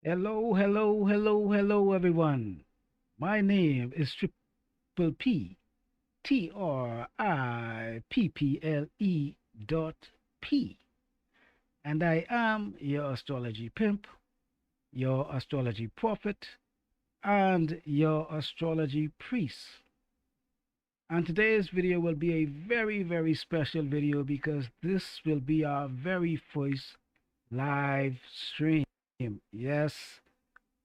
Hello, hello, hello, hello, everyone. My name is Triple P, Tripple dot P, and I am your astrology pimp, your astrology prophet, and your astrology priest. And today's video will be a very, very special video because this will be our very first live stream. Yes,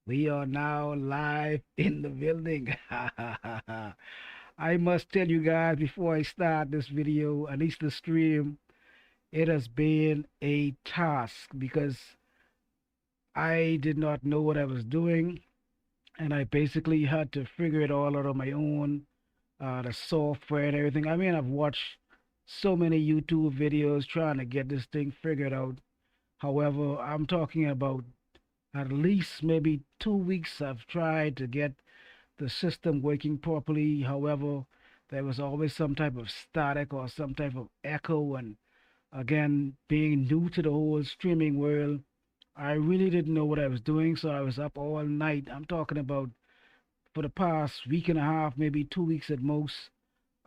we are now live in the building. I must tell you guys before I start this video, at least the stream, it has been a task because I did not know what I was doing, and I basically had to figure it all out on my own, the software and everything. I mean, I've watched so many YouTube videos trying to get this thing figured out. However, I'm talking about at least maybe 2 weeks I've tried to get the system working properly. However, there was always some type of static or some type of echo. And again, being new to the whole streaming world, I really didn't know what I was doing. So I was up all night. I'm talking about for the past week and a half, maybe 2 weeks at most.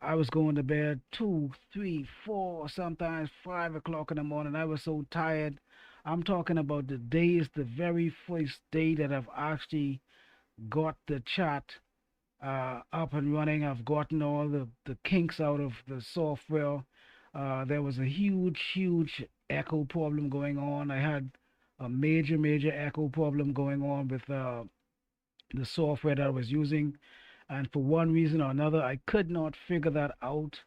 I was going to bed 2, 3, 4, sometimes 5 o'clock in the morning. I was so tired. I'm talking about the days, the very first day that I've actually got the chat up and running. I've gotten all the kinks out of the software. There was a huge, huge echo problem going on. I had a major, major echo problem going on with the software that I was using. And for one reason or another, I could not figure that out.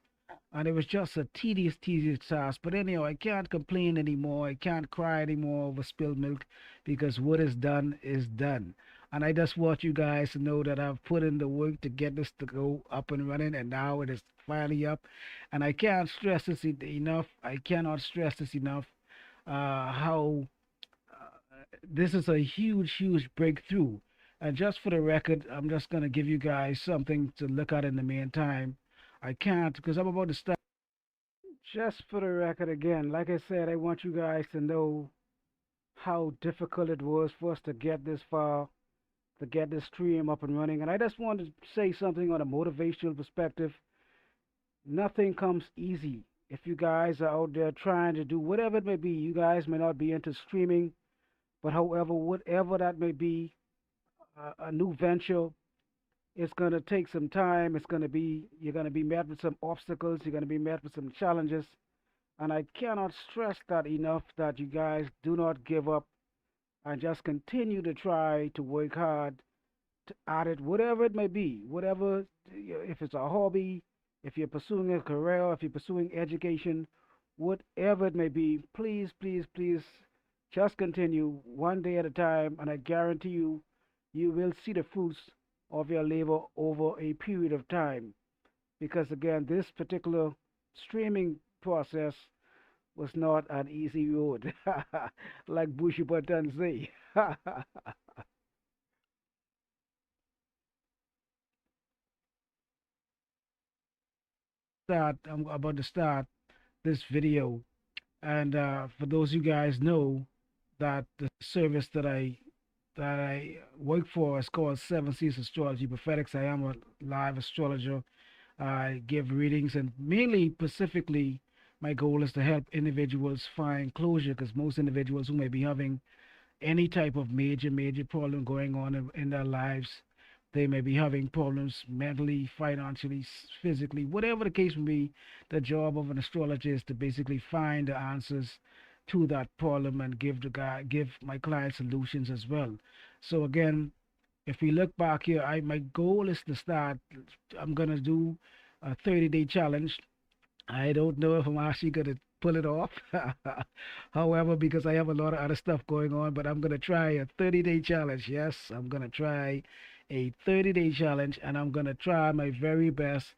And it was just a tedious, tedious task. But anyhow, I can't complain anymore. I can't cry anymore over spilled milk because what is done is done. And I just want you guys to know that I've put in the work to get this to go up and running, and now it is finally up. And I can't stress this enough. I cannot stress this enough. How this is a huge, huge breakthrough. And just for the record, I'm just gonna give you guys something to look at in the meantime. I can't because I'm about to start. Just for the record again, like I said, I want you guys to know how difficult it was for us to get this far, to get this stream up and running. And I just want to say something on a motivational perspective. Nothing comes easy. If you guys are out there trying to do whatever it may be, you guys may not be into streaming, but however, whatever that may be, a new venture, it's going to take some time. You're going to be met with some obstacles. You're going to be met with some challenges. And I cannot stress that enough that you guys do not give up and just continue to try to work hard at it, whatever it may be, whatever, if it's a hobby, if you're pursuing a career, if you're pursuing education, whatever it may be, please, please, please, just continue one day at a time, and I guarantee you, you will see the fruits of your labor over a period of time. Because again, this particular streaming process was not an easy road, like Bushy Button say. I'm about to start this video, and for those you guys know that the service that I work for is called Seven Seas Astrology Prophetics. I am a live astrologer. I give readings, and mainly, specifically, my goal is to help individuals find closure because most individuals who may be having any type of major, major problem going on in their lives. They may be having problems mentally, financially, physically, whatever the case may be. The job of an astrologer is to basically find the answers to that problem and give my client solutions as well. So again, if we look back here, I my goal is to start. I'm gonna do a 30-day challenge. I don't know if I'm actually going to pull it off. However, because I have a lot of other stuff going on, but I'm going to try a 30-day challenge. Yes, I'm going to try a 30-day challenge, and I'm going to try my very best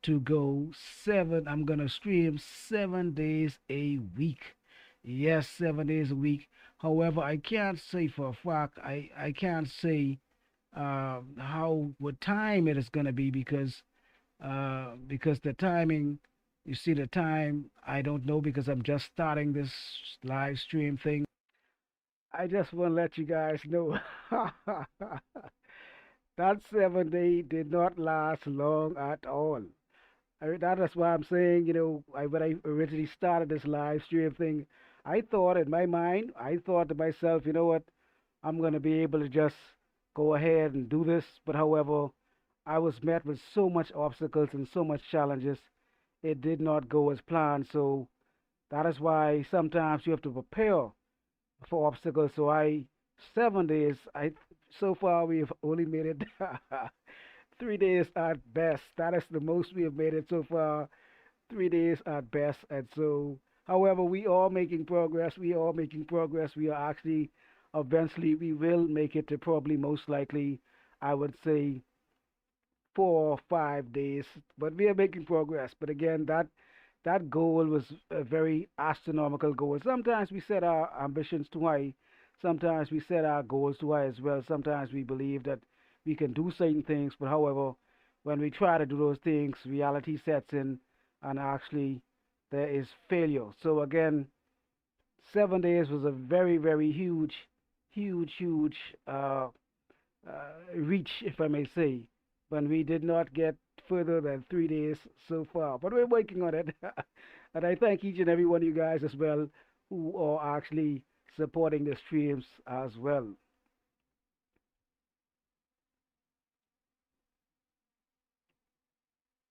to go seven. I'm going to stream 7 days a week. Yes, 7 days a week. However, I can't say for a fact, I can't say how, what time it is going to be because the timing, you see, the time, I don't know because I'm just starting this live stream thing. I just want to let you guys know that 7 day did not last long at all. That is why I'm saying, when I originally started this live stream thing, I thought in my mind, I thought to myself, you know what, I'm going to be able to just go ahead and do this. But however, I was met with so much obstacles and so much challenges. It did not go as planned. So that is why sometimes you have to prepare for obstacles. 7 days, so far we've only made it 3 days at best. That is the most we have made it so far. 3 days at best. And so, however, we are making progress. We are making progress. We are actually, eventually, we will make it to probably most likely, I would say, 4 or 5 days. But we are making progress. But again, that goal was a very astronomical goal. Sometimes we set our ambitions too high. Sometimes we set our goals too high as well. Sometimes we believe that we can do certain things, but however, when we try to do those things, reality sets in, and actually there is failure. So again, 7 days was a very, very huge reach, if I may say, but we did not get further than 3 days so far. But we're working on it. And I thank each and every one of you guys as well who are actually supporting the streams as well.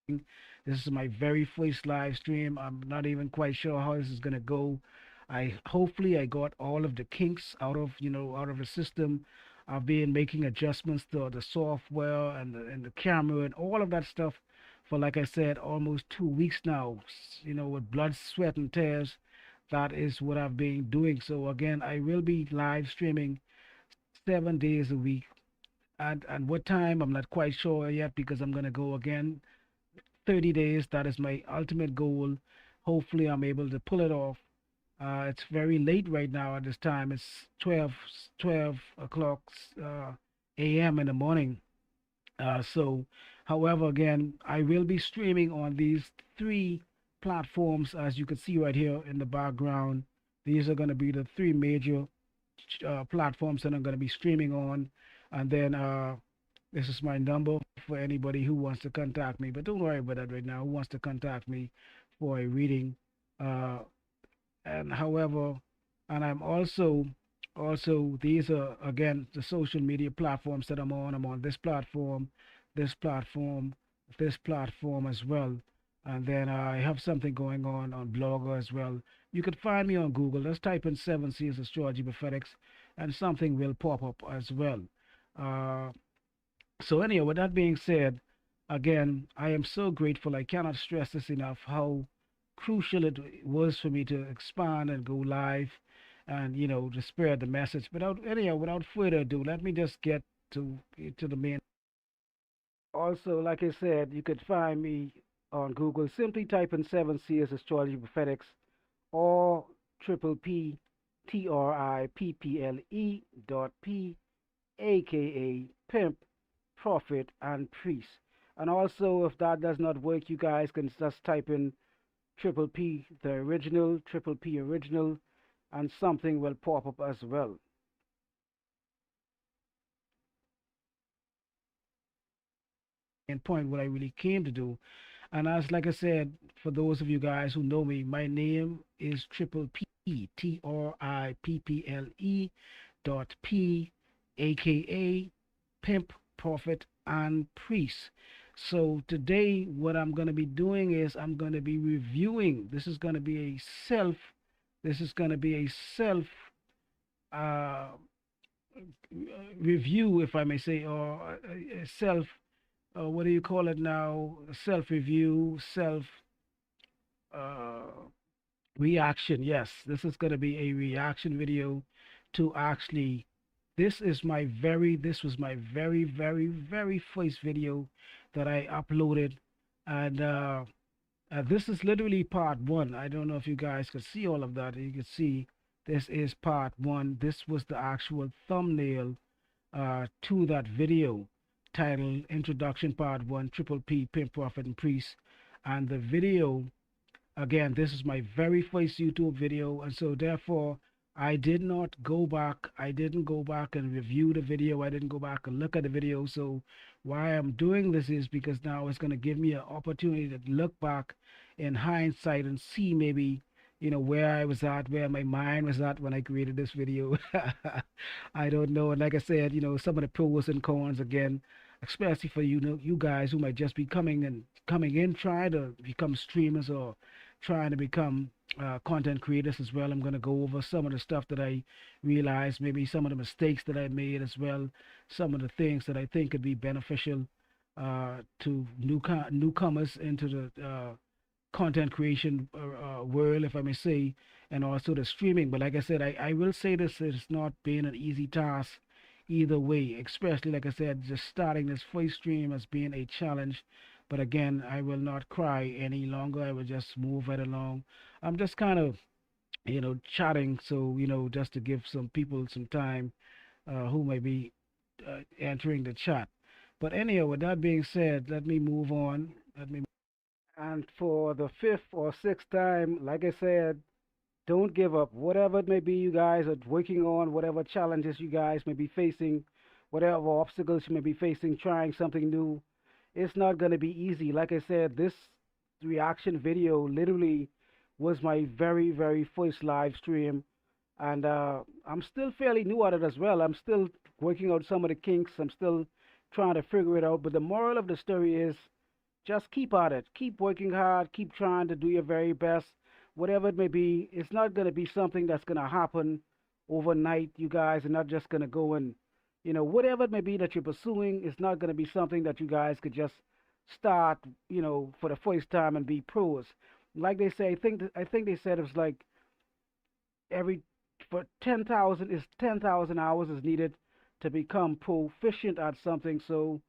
This is my very first live stream. I'm not even quite sure how this is gonna go. I hopefully I got all of the kinks out of the system. I've been making adjustments to the software and the camera and all of that stuff for, like I said, almost 2 weeks now. With blood, sweat, and tears. That is what I've been doing. So again, I will be live streaming 7 days a week. And what time I'm not quite sure yet because I'm gonna go again 30 days. That is my ultimate goal. Hopefully, I'm able to pull it off. It's very late right now at this time. It's 12 o'clock a.m. in the morning. So, however, again, I will be streaming on these three platforms, as you can see right here in the background. These are going to be the three major platforms that I'm going to be streaming on. And then this is my number for anybody who wants to contact me. But don't worry about that right now. Who wants to contact me for a reading? Uh, and however, and I'm also these are again the social media platforms that I'm on. I'm on this platform, this platform as well. And then I have something going on Blogger as well. You could find me on Google. Just type in Seven Seas Astrology Prophetics, and something will pop up as well. Uh, so anyway, with that being said, again, I am so grateful. I cannot stress this enough how crucial it was for me to expand and go live and to spread the message. Without further ado, let me just get to the main. Also, like I said, you could find me on Google. Simply type in 7 Seers Astrology Prophetics or Tripple P aka Pimp, Prophet, and Priest. And also, if that does not work, you guys can just type in Triple P, the original, Triple P original, and something will pop up as well. And point what I really came to do. And as like I said, for those of you guys who know me, my name is Triple P, Tripple dot P, aka Pimp, Prophet, and Priest. So today, what I'm going to be doing is I'm going to be reviewing. This is going to be a self. This is going to be a self uh, review, if I may say, or a self. What do you call it now? Self review, self uh, reaction. Yes, this is going to be a reaction video to actually this was my very first video that I uploaded, and this is literally part one. I don't know if you guys could see all of that. You can see this is part one. This was the actual thumbnail to that video titled Introduction Part 1, Triple P, Pimp, Prophet, and Priest. And the video, again, this is my very first YouTube video, and so therefore I did not go back. I didn't go back and review the video. I didn't go back and look at the video. So why I'm doing this is because now it's going to give me an opportunity to look back in hindsight and see maybe, where I was at, where my mind was at when I created this video. I don't know. And like I said, some of the pros and cons again, especially for you guys who might just be coming in, trying to become streamers or trying to become content creators as well. I'm going to go over some of the stuff that I realized, maybe some of the mistakes that I made as well, some of the things that I think could be beneficial to newcomers into the content creation world, if I may say, and also the streaming. But like I said, I will say this: it's not been an easy task either way, especially like I said, just starting this first stream has been a challenge. But again, I will not cry any longer. I will just move right along. I'm just kind of, chatting, so, just to give some people some time who may be entering the chat. But anyhow, with that being said, let me move on. And for the fifth or sixth time, like I said, don't give up. Whatever it may be you guys are working on, whatever challenges you guys may be facing, whatever obstacles you may be facing, trying something new, it's not going to be easy. Like I said, this reaction video literally was my very, very first live stream. And I'm still fairly new at it as well. I'm still working out some of the kinks. I'm still trying to figure it out. But the moral of the story is just keep at it. Keep working hard. Keep trying to do your very best. Whatever it may be, it's not going to be something that's going to happen overnight. You guys are not just going to go and, whatever it may be that you're pursuing, it's not going to be something that you guys could just start, for the first time and be pros. Like they say, I think they said it was like every for 10,000 hours is needed to become proficient at something. So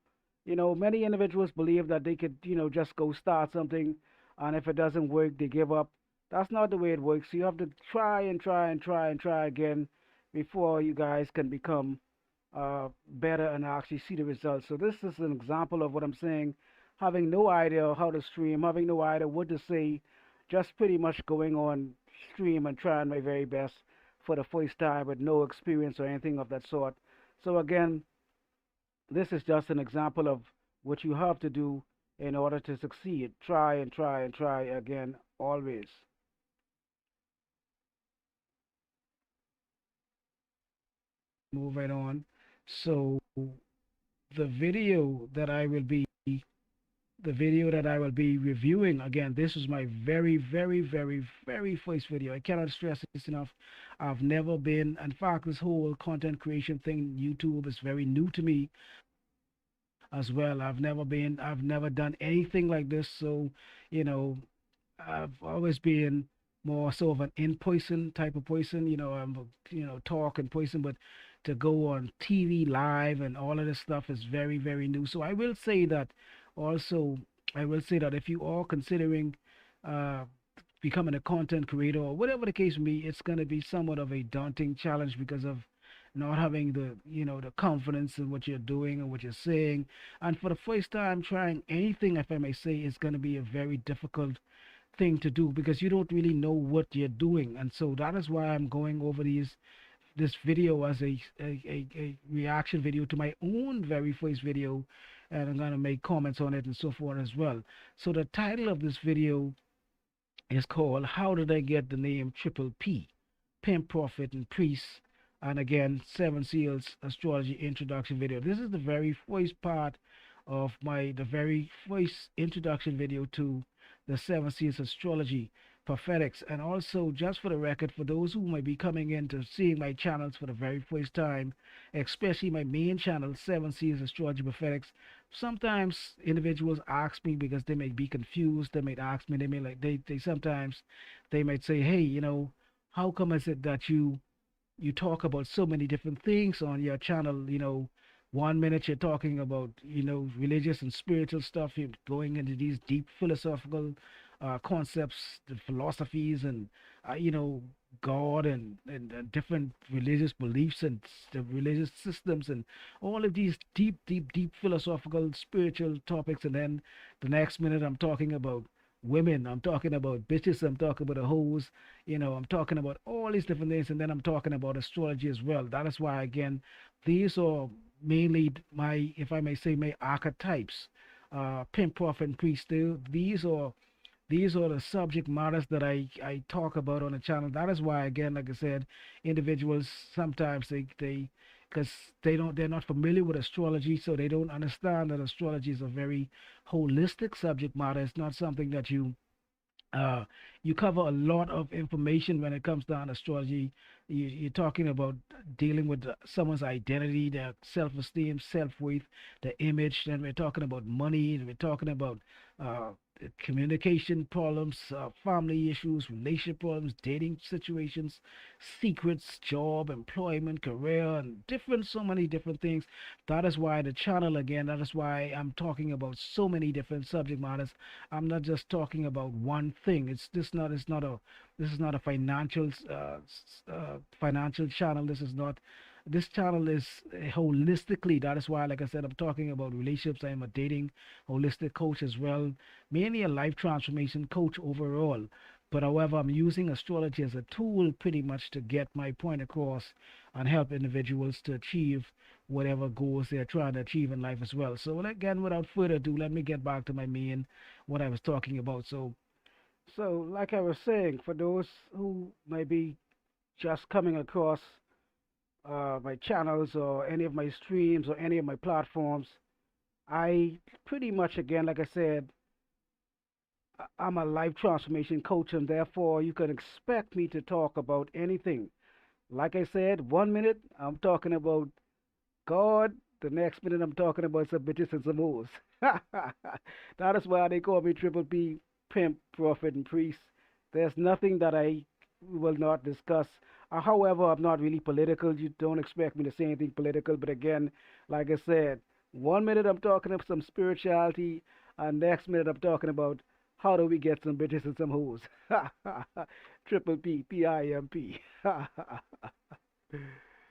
many individuals believe that they could, just go start something, and if it doesn't work, they give up. That's not the way it works. You have to try and try and try and try again before you guys can become better and actually see the results. So this is an example of what I'm saying. Having no idea how to stream, having no idea what to say, just pretty much going on stream and trying my very best for the first time with no experience or anything of that sort. So again, this is just an example of what you have to do in order to succeed. Try and try and try again, always. Move right on. So the video that I will be the video that I will be reviewing again, this is my very, very, very, very first video. I cannot stress this enough. I've never been, in fact, this whole content creation thing, YouTube, is very new to me as well. I've never done anything like this. So, you know, I've always been more so of an in-person type of person. I'm a, talk in person, but to go on TV live and all of this stuff is very, very new. So I will say that also, I will say that if you are considering uh, becoming a content creator or whatever the case may be, it's going to be somewhat of a daunting challenge because of not having the confidence in what you're doing and what you're saying. And for the first time trying anything, if I may say, it's going to be a very difficult thing to do because you don't really know what you're doing. And so that is why I'm going over this video as a reaction video to my own very first video, and I'm gonna make comments on it and so forth as well. So the title of this video is called "How Did I Get the Name Triple P? Pimp, Prophet, and Priest." And again, Seven Seals Astrology Introduction video. This is the very first part of the very first introduction video to the Seven Seals Astrology Prophetics. And also, just for the record, for those who might be coming into seeing my channels for the very first time, especially my main channel, Seven Seals Astrology Prophetics, sometimes individuals ask me because they may be confused. They might ask me, they sometimes they might say, hey, how come is it that you talk about so many different things on your channel? 1 minute you're talking about religious and spiritual stuff, you're going into these deep philosophical concepts, the philosophies, and God, and different religious beliefs and the religious systems, and all of these deep, deep, deep philosophical spiritual topics. And then the next minute I'm talking about women, I'm talking about bitches, I'm talking about the hoes, I'm talking about all these different things, and then I'm talking about astrology as well. That is why, again, these are mainly my, if I may say, my archetypes. Pimp, prophet, and priest. These are the subject matters that I talk about on the channel. That is why, again, like I said, individuals sometimes because they're not familiar with astrology, so they don't understand that astrology is a very holistic subject matter. It's not something that uh, you cover a lot of information when it comes down to astrology. You're talking about dealing with someone's identity, their self-esteem, self-worth, the image. Then we're talking about money. And we're talking about uh, communication problems, family issues, relationship problems, dating situations, secrets, job, employment, career, and so many different things. That is why the channel, again, that is why I'm talking about so many different subject matters. I'm not just talking about one thing. This is not a financial channel. This channel is holistically. That is why, like I said, I'm talking about relationships. I am a dating holistic coach as well, mainly a life transformation coach overall. But however, I'm using astrology as a tool pretty much to get my point across and help individuals to achieve whatever goals they're trying to achieve in life as well. So again, without further ado, let me get back to my main what I was talking about. So like I was saying, for those who may be just coming across my channels or any of my streams or any of my platforms, I pretty much, again, like I said, I'm a life transformation coach, and therefore you can expect me to talk about anything. Like I said, 1 minute I'm talking about God, the next minute I'm talking about some bitches and some hoes. That is why they call me Triple P, Pimp, Prophet, and Priest. There's nothing that I will not discuss. However, I'm not really political. You don't expect me to say anything political. But again, like I said, 1 minute I'm talking about some spirituality, and next minute I'm talking about how do we get some bitches and some hoes. Triple P, P-I-M-P.